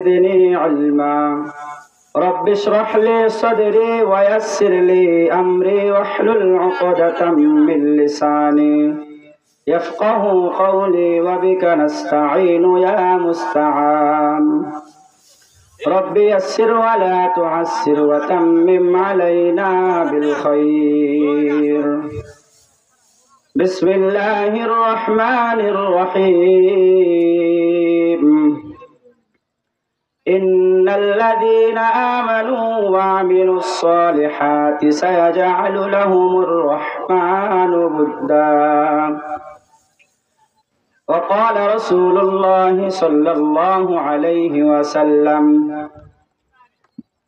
زدني علما رب اشرح لي صدري ويسر لي أمري واحلل عقدة من لساني يفقه قولي وبك نستعين يا مستعان رب يسر ولا تعسر وتمم علينا بالخير بسم الله الرحمن الرحيم إن الذين آمنوا وعملوا الصالحات سيجعل لهم الرحمن ودا وقال رسول الله صلى الله عليه وسلم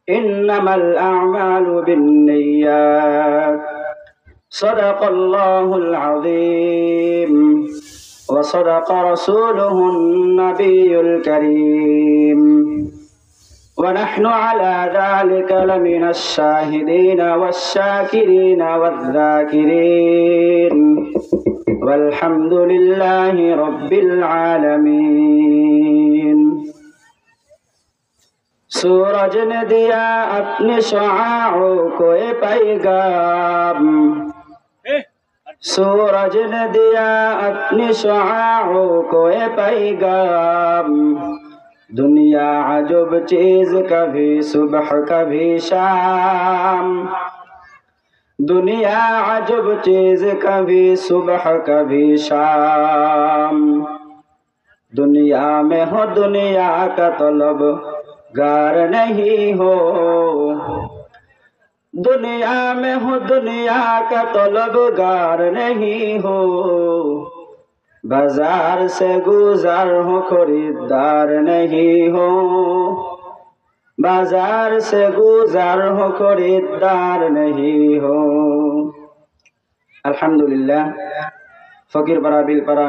إنما الأعمال بالنيات صدق الله العظيم وصدق رسوله النبي الكريم ونحن على ذلك لمن الشاهدين والشاكرين والذاكرين والحمد لله رب العالمين सूरज ने दिया अपने शुआओं को ये पैगाम सूरज ने दिया अपने शुआओं को ये पैगाम दुनिया अजब चीज कभी सुबह कभी शाम दुनिया अजब चीज कभी सुबह कभी शाम दुनिया में हो दुनिया का तलब गार नहीं हो दुनिया में हो दुनिया का तलबगार नहीं हो बाजार से गुजार हो खरीदार नहीं हो बाजार से गुजार हो खरीदार नहीं हो अल्हम्दुलिल्लाह फकीर बराबिल परा